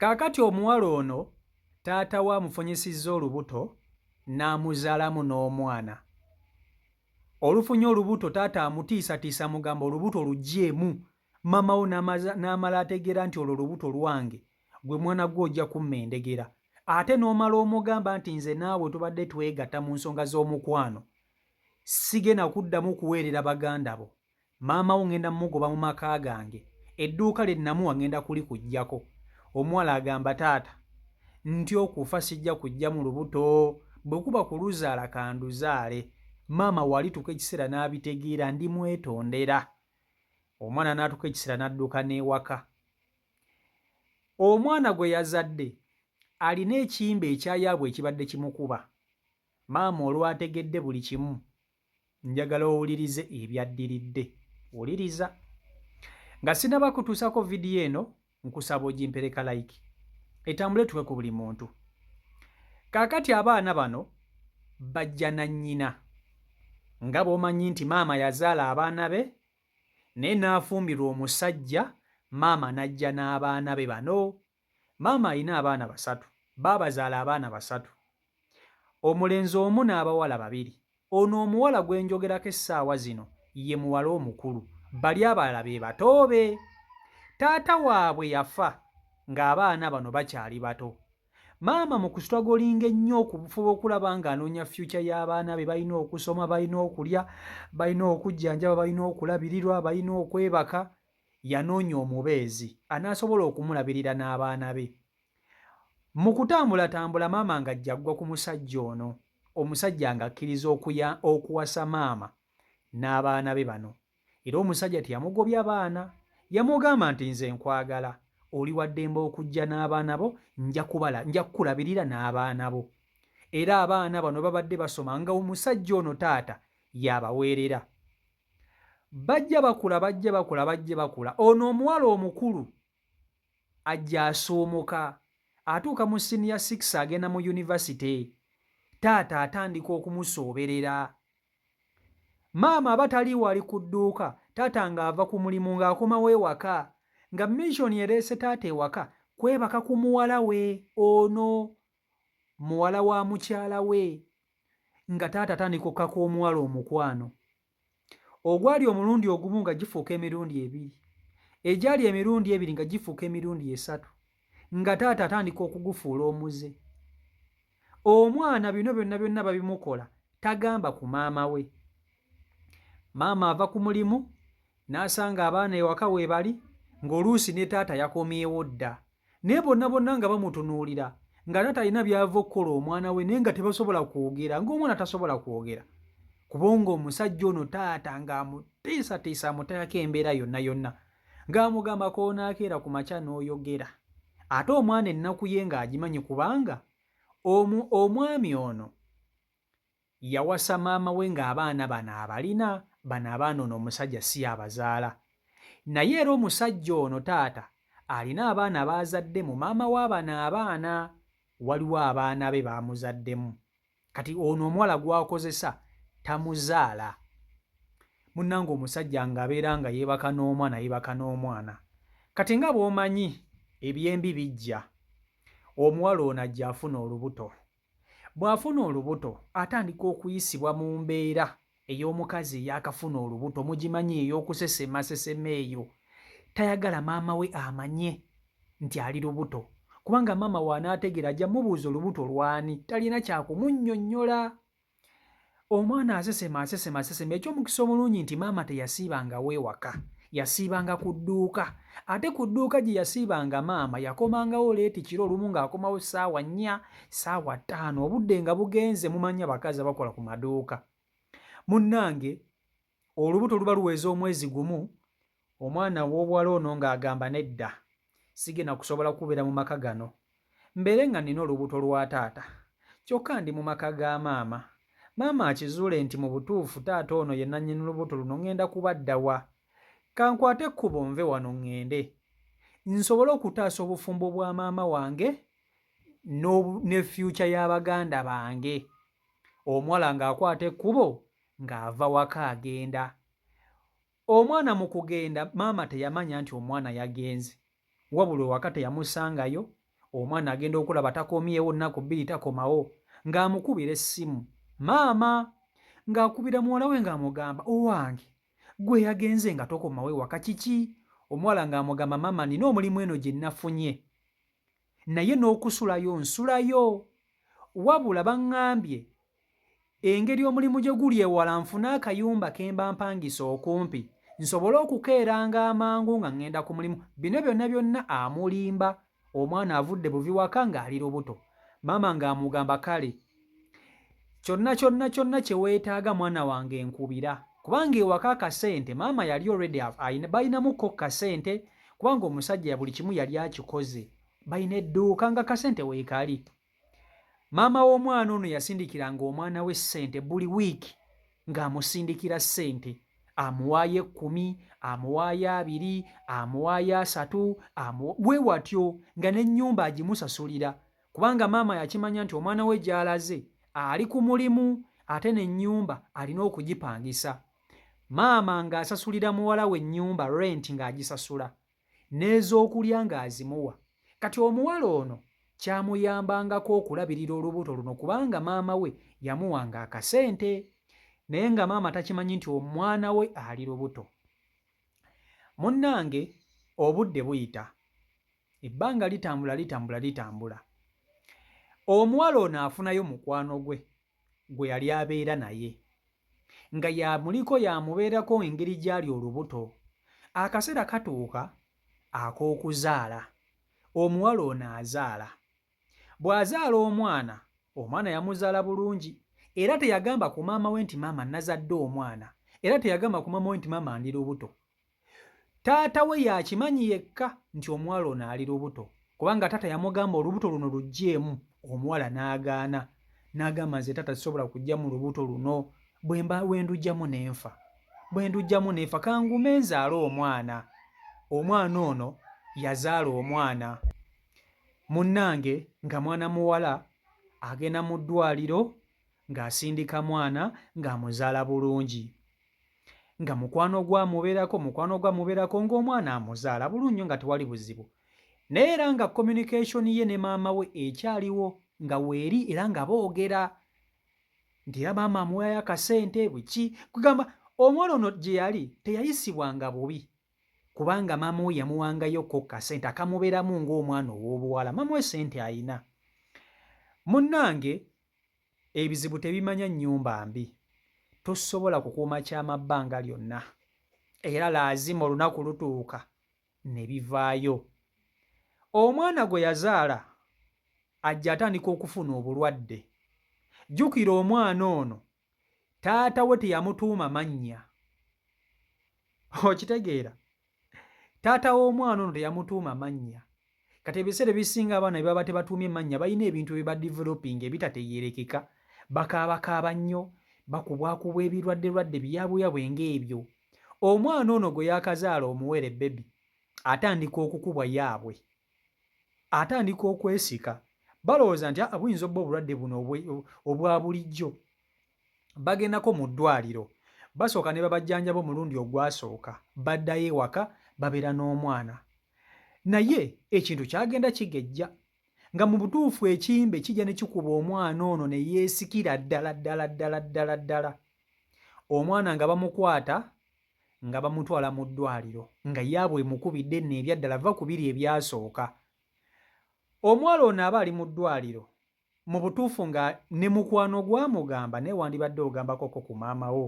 Kaakati omuwala ono taata we amufunyisizza olubuto n'amuzaalamu n'omwana. Olufunye olubuto taata amutiisatiisa mugamba olubuto luggyeemu. Maama wo n'amala ategeera nti olwo olubuto lwange, gwe mwana gwe ojja kumma endegera. Ate n'omala omugamba nti nze naawe tubadde twegatta mu nsonga z'omukwano, sigenda kuddamu kuweerera baganda bo. Maama wo ngenda mmugoba mu maka gange, edduuka lye namuwa ngenda kulikuggyako. Omuwala agamba taata, nti okufa sijja kujja mu lubuto, bwe kuba kuluzaala kanduzaale. Maama walituka ekiseera n'abitegeera ndimwetondera. Omwana n'atuka ekiseera n'adduka n'ewaka. Omwana gwe yazadde alina ekiyimba ekyayaabwe ekibadde kimukuba. Maama olwategedde buli kimu, njagala owulirize ebyaddiridde. Wuliriza. Nga sinaba kutuusako vidiyo eno, nkusaba ogimpereka like. Etambule tuwe ku buli muntu. Kaakati abaana bano bajja na nnyina. Nga bw'omanyi nti maama yazaala abaana be, naye n'afumbirwa omusajja, maama n'ajja n'abaana be bano. Maama alina abaana basatu, baabazaala abaana basatu. Omulenzi omu n'abawala babiri. Ono omuwala gwe njogerako essaawa zino ye muwala omukulu, bali abalala be bato be. Taata waabwe yafa ng'abaana bano bakyali bato. Maama mu kusitwagolinga ennyo okufuba okulaba ng'anoonya future y'abaana be, balina okusoma, balina okulya, balina okujjanjaba, balina okulabirirwa, balina okwebaka, yanoonya omubeezi anaasobola okumulabirira n'abaana be. Mu kutambulatambula maama ng'ajja ggwa ku musajja ono, omusajja ng'akkiriza okuwasa maama n'abaana be bano. Era omusajja teyamugobya baana, yamugamba nti nze nkwagala, oli wa ddembe okujja n'abaana bo, nja kukulabirira n'abaana bo. Era abaana bano babadde basoma nga omusajja ono taata yabaweerera. Bajja bakula. Ono omuwala omukulu ajja asuumuka, atuuka mu senior 6 agenda mu yunivasite. Taata atandika okumusooberera. Maama aba taliiwo ali ku dduuka, taata ng'ava ku mulimu ng'akomawo ewaka, nga mission ereese taata ewaka kwebaka ku muwala we ono, muwala wa mukyala we, nga taata atandika okkaka omuwala omukwano. Ogwali omulundi ogumu nga gifuuka emirundi ebiri, egyali emirundi ebiri nga gifuuka emirundi esatu, nga taata atandika okugufuula omuze. Omwana bino byonna babimukola tagamba ku maama we. Maama ava ku mulimu n'asanga abaana ewaka we bali, ng'oluusi ne taata yakomyewo dda, naye bonna nga bamutunuulira, nga taata alina by'ava okukola omwana we naye nga tebasobola kwogera, ng'omwana tasobola kwogera. Kubanga omusajja ono taata ng'amutiisatiisa amutayako embeera yonna, ng'amugamba koonaakeera ku makya n'oyogera. Ate omwana ennaku ye ng'agimanyi kubanga omwami ono yawasa maama we ng'abaana bano abalina, bano abaana ono omusajja si abazaala. Naye era omusajja ono taata alina abaana baazaddemu, maama w'abano abaana waliwo abaana be baamuzaddemu. Kati ono omuwala gw'akozesa tamuzaala. Munnange omusajja ng'abeera nga yeebaka n'omwana. Kati nga bw'omanyi ebyembi bijja, omuwala ono ajja afuna olubuto. Bw'afuna olubuto atandika okuyisibwa mu mbeera ey'omukazi eyakafuna olubuto, mugimanyi ey'okusesemasesema eyo. Tayagala maama we amanye nti ali lubuto, kubanga maama waanaategeera ajja mubuuza olubuto lwani, talina kyakumunnyonnyola. Omwana asesema, eky'omukisa omulungi nti maama teyasiibangawo ewaka, yasiibanga ku dduuka. Ate ku dduuka gye yasiibanga maama yakomangawo leeti kiro olumu ng'akomawo ssaawa 4, ssaawa 5, obudde nga bugenze. Mumanyi abakazi abakola ku maduuka. Munnange olubuto luba luweza omwezi gumu, omwana w'obuwala ono ng'agamba nedda, sigenda kusobola kubeera mu maka gano, mbeere nga nina olubuto lwa taata, kyokka ndi mu maka ga maama. Maama akizuule nti mu butuufu taata ono ye nannyini lubuto luno, ŋŋenda kubadda wa? Kankwate ekkubo nve wano ŋŋende, nsobole okutaasa obufumbo bwa maama wange ne future y'abaganda bange. Omuwala ng'akwata ekkubo ng'ava waka agenda. Omwana mu kugenda maama teyamanya nti omwana yagenze, wabula ewaka teyamusangayo, omwana agenda okulaba takomyewo nnaku 2 takomawo ng'amukubira essimu maama ng'akubira muwala we ng'amugamba owange gwe yagenze nga tokomawo ewaka kiki omuwala ng'amugamba maama nina omulimu eno gye nafunye naye n'okusulayo nsulayo wabula baŋŋambye engeri omulimu gye guli ewala nfune akayumba ke mba mpangisa okumpi nsobole okukeeranga amangu nga ŋŋenda ku mulimu bino byonna amulimba omwana avudde buvi waka ng'ali lubuto maama ng'amugamba kale kyonna kye weetaaga mwana wange nkubira kubanga ewaka akasente maama yali already balinamukko kasente kubanga omusajja buli kimu yali akikoze balina edduuka nga kasente weekali maama w'omwana ono yasindikiranga omwana we ssente buli wiiki ng'amusindikira ssente amuwaayo 10 amuwaayo 2 amuwaayo 3 bwe watyo nga n'ennyumba agimusasulira kubanga maama yakimanya nti omwana we gy'alaze ali ku mulimu ate n'ennyumba alina okugipangisa maama ng'asasulira muwala we ennyumba rent ng'agisasula n'ez'okulya ng'azimuwa kati omuwala ono kyamuyambangako okulabirira olubuto luno kubanga maama we yamuwanga akasente naye nga maama takimanyi nti omwana we ali lubuto munnange obudde buyita ebbanga litambula omuwala ono afunayo mukwano gwe yali abeera naye nga yamuliko yamubeerako engeri gy'ali olubuto akaseera katuuka ak'okuzaala omuwala ono azaala bw'azaala omwana yamuzaala bulungi era teyagamba ku maama we nti maama nazadde omwana era teyagamba ku maama we nti maama ndi lubuto taata we yakimanyi yekka nti omuwala ono ali lubuto kubanga taata yamugamba olubuto luno luggyemu omuwala n'agaana n'agamba nze taata sisobola kujja mu lubuto luno bwendujjamu n'enfa kangume nzaala omwana ono yazaala omwana munnange nga mwana muwala agenda mu ddwaliro ng'asindika mwana ng'amuzaala bulungi nga mukwano gwamubeerako ng'omwana amuzaala bulungi nga tewali buzibu naye era nga communication ye ne maama we ekyaliwo nga weeri era nga boogera nti era maama amuwayo akasente bwiki kugamba omwana ono gye yali teyayisibwanga bubi kubanga maama we yamuwangayokko kasente akamubeeramu ng'omwana ow'obuwala maama we sente ayina munnange ebizibu tebimanya nnyumba mbi tosobola kukuuma kyamabbanga lyonna era laazima olunaku lutuuka ne bivaayo omwana gwe yazaala ajja atandika okufuna obulwadde jjukira omwana ono taata we teyamutuuma mannya okitegeera taata w'omwana ono teyamutuuma mannya kati ebiseera ebisinga abaana bye baba tebatuumye mannya balina ebintu bye badeveloping ebitategeerekeka bakaabakaaba nnyo bakubwakubwa ebirwadde biyabuyabwe ng'ebyo omwana ono gwe yakazaala omuwere bebi atandika okukubwa yaabwe atandika okwesika balowooza nti buyinza obba obulwadde buno obwa bulijjo bagendako mu ddwaliro basooka ne babajjanjaba omulundi ogwasooka baddayo ewaka babeera n'omwana naye ekintu kyagenda kigejja nga mu butuufu ekimbe kijja ne kikuba omwana ono ne yeesikira ddala omwana nga bamukwata nga bamutwala mu ddwaliro nga yaabwe emukubidde nno ebyaddala va ku biri ebyasooka omuwala ono aba ali mu ddwaliro mu butuufu nga ne mukwano gwamugamba naye wandibadde ogambakoko ku maama wo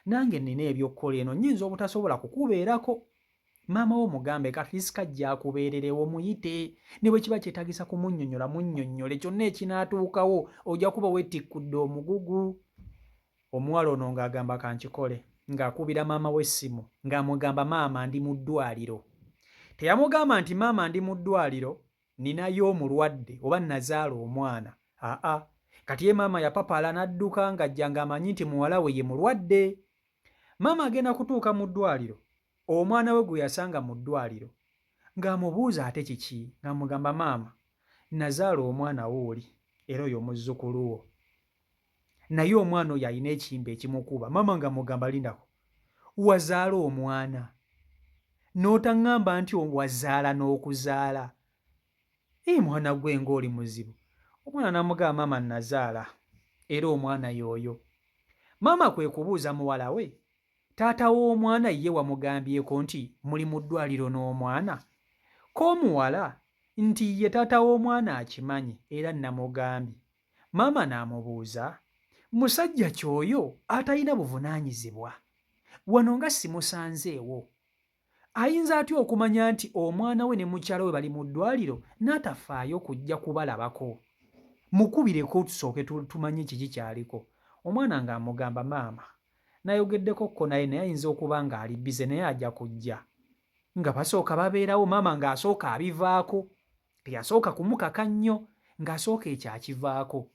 nange nnina ebyokkola eno nnyinza obutasobola kukubeerako maama wo mugambe kafisika gyakubeererewo muyite ne bwe kiba kyetagisa kumunnyonnyola munnyonnyole kyonna ekinaatuukawo ojja kuba wetikkudde omugugu omuwala ono ng'agamba kankikole ng'akubira maama we essimu ng'amugamba maama ndi mu ddwaliro teyamugamba nti maama ndi mu ddwaliro ninayo omulwadde oba nazaala omwana kati ye maama yapapaala n'adduka ng'ajja ng'amanyi nti muwala we ye mulwadde maama agenda kutuuka mu ddwaliro omwana we gwe yasanga mu ddwaliro ng'amubuuza ate kiki ng'amugamba maama nazaala omwana wo oli era oyo muzzukulu wo naye omwana oyo alina ekimba ekimukuba maama ng'amugamba lindako wazaala omwana n'otaŋŋamba nti wazaala n'okuzaala mwana gwe ng'oli muzibu. Omwana n'amugamba maama nazaala era omwana y'oyo. Maama kwe kubuuza muwala we, taata w'omwana ye wamugambyeko nti muli mu ddwaliro n'omwana? Ko muwala nti ye taata w'omwana akimanyi era namugambye. Maama n'amubuuza, musajja kyoyo atalina buvunaanyizibwa, wano nga simusanzeewo, ayinza atya okumanya nti omwana we ne mukyala we bali mu ddwaliro n'atafaayo kujja kubalabako? Mukubireko tusooke tumanye kiki kyaliko. Omwana ng'amugamba, maama nayogeddeko kko naye ayinza okuba ng'ali bize naye ajja kujja. Nga basooka babeerawo, maama ng'asooka abivaako, teyasooka kumukaka nnyo, ng'asooka ekyo akivaako.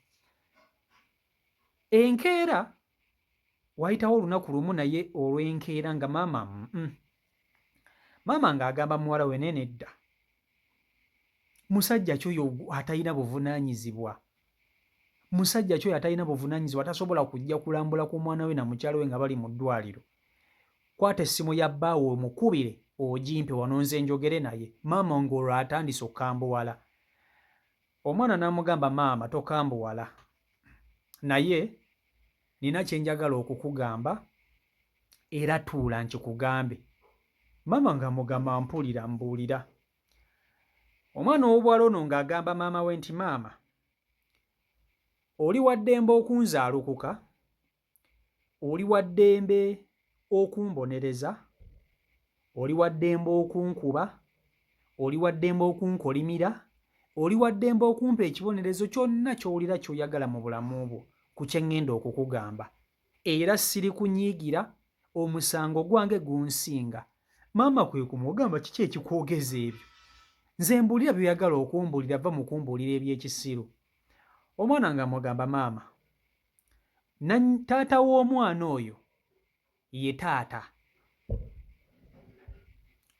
Enkeera wayitawo olunaku lumu naye olw'enkeera nga maama ng'agamba muwala we, nene dda, musajja kyoyo atalina buvunaanyizibwa, musajja kyoyo atalina buvunaanyizibwa, tasobola kujja kulambula ku mwana we na mukyala we nga bali mu ddwaliro. Kwata essimu ya bbaawe omukubire ogimpe wano nze njogere naye. Maama ng'olwo atandise okukambuwala. Omwana n'amugamba, maama tokambuwala, naye nina kye njagala okukugamba era tuula nkikugambe. Maama ng'amugamba, mpulira mbuulira. Omwana ow'obuwala ono ng'agamba maama we nti, maama oli wa ddembe okunzaalukuka, oli wa ddembe okumbonereza, oli wa ddembe okunkuba, oli wa ddembe okunkolimira, oli wa ddembe okumpa ekibonerezo kyonna ky'owulira ky'oyagala mu bulamu bwo ku kye ŋŋenda okukugamba, era siri kunyiigira, omusango gwange gunsinga. Maama kwe kumugamba, kiki ekikwogeza ebyo? Nze mbuulira by'oyagala okumbuulira, va mu kumbuulira eby'ekisiru. Omwana ng'amugamba, maama taata w'omwana oyo ye taata.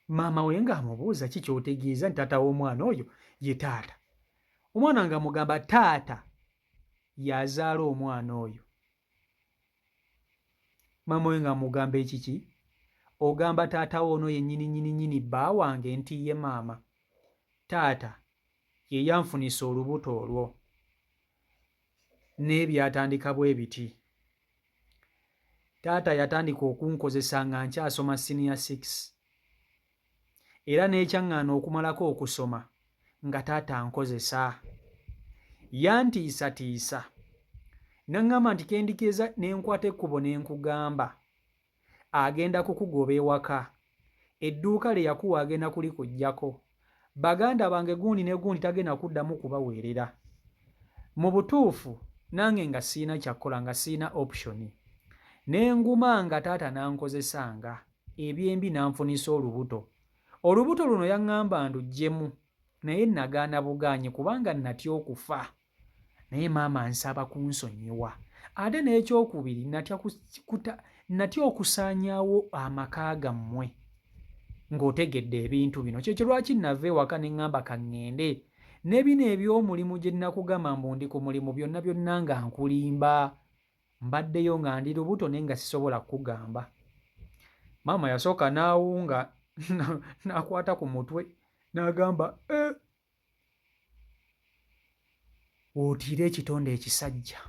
Maama we ng'amubuuza, ki ky'otegeeza nti taata w'omwana oyo ye taata? Omwana ng'amugamba, taata y'azaala omwana oyo. Maama we ng'amugamba, ekiki? Ogamba taata wo ono ye nnyini bba wange? Nti ye maama, taata ye yanfunisa olubuto olwo n'ebyatandika bwe biti. Taata yatandika okunkozesa nga nkyasoma senior 6 era n'ekyaŋŋaana okumalako okusoma nga taata ankozesa. Yantiisatiisa n'aŋŋamba nti kendikeza ne nkwata ekkubo ne nkugamba agenda kukugoba ewaka, edduuka lye yakuwa agenda kulikuggyako, baganda bange gundi ne gundi tagenda kuddamu kubaweerera. Mu butuufu nange nga siina kyakkola, nga siina option, ne nguma nga taata n'ankozesanga ebyembi n'anfunisa olubuto. Olubuto luno yaŋŋamba nduggyemu, naye nagaana bugaanyi kubanga natya okufa. Naye maama nsaba kunsonyiwa. Ate n'ekyokubiri, natya okusaanyaawo amaka gammwe ng'otegedde ebintu bino. Kyekyo lwaki nava ewaka ne ŋŋamba ka ŋŋende, ne bino eby'omulimu gye nnakugamba mbu ndi ku mulimu byonna byonna nga nkulimba. Mbaddeyo nga ndi lubuto naye nga sisobola kukugamba. Maama yasooka n'awunga n'akwata ku mutwe n'agamba, wootiire ekitonde ekisajja,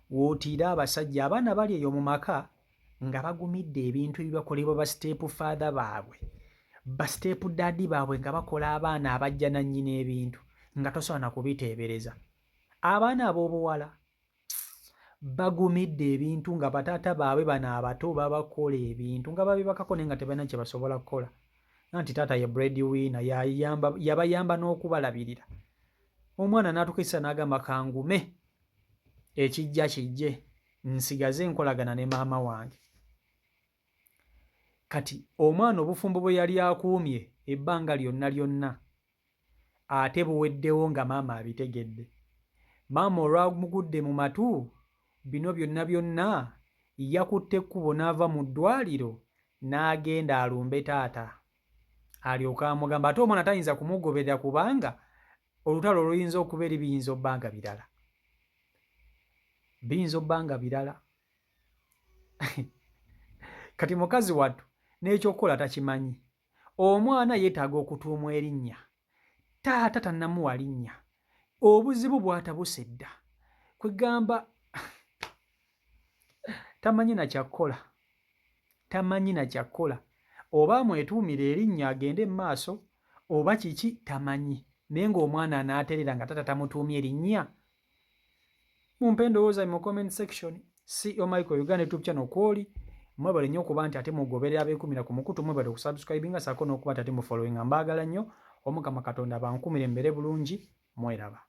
wootiire abasajja, abaana bali eyo mu maka nga bagumidde ebintu ebibakolebwa ba step father baabwe, ba step daddy baabwe nga bakola abaana abajja nannyini ebintu nga tosobola na kubiteebereza. Abaana ab'obuwala bagumidde ebintu nga bataata baabwe bano abato babakola ebintu nga babibakako naye nga tebalina kye basobola kukola. Anti taata ye breadwinner, yabayamba n'okubalabirira. Omwana n'atukisa n'agamba, kangume ekijja kijje nsigaze nkolagana ne maama wange. Kati omwana obufumbo bwe yali akuumye ebbanga lyonna ate buweddewo nga maama abitegedde. Maama olwamugudde mu matu bino byonna yakutte ekkubo n'ava mu ddwaliro n'agenda alumbe taata, alyoka amugamba ate omwana tayinza kumugoberera kubanga olutalo luyinza okuba eri biyinza obbanga birala. Kati mukazi wattu n'ekyokukola takimanyi. Omwana yeetaaga okutuumwa erinnya, taata tannamuwa linnya, obuzibu bw'atabuse dda, kwegamba tamanyi na kyakkola, oba amwetuumira erinnya agende mu maaso oba kiki tamanyi, naye ng'omwana anaaterera nga taata tamutuumye erinnya. Mumpe endowooza mu comment section. CEO Michael Uganda YouTube channel kwoli, mwebale nnyo okuba nti ate mugoberera abeekumira ku mukutu, mwebale okusubscribinga ssaako n'okuba nti ate mu following. Mbaagala nnyo, Omukama Katonda abankumire mbeere bulungi, mweraba.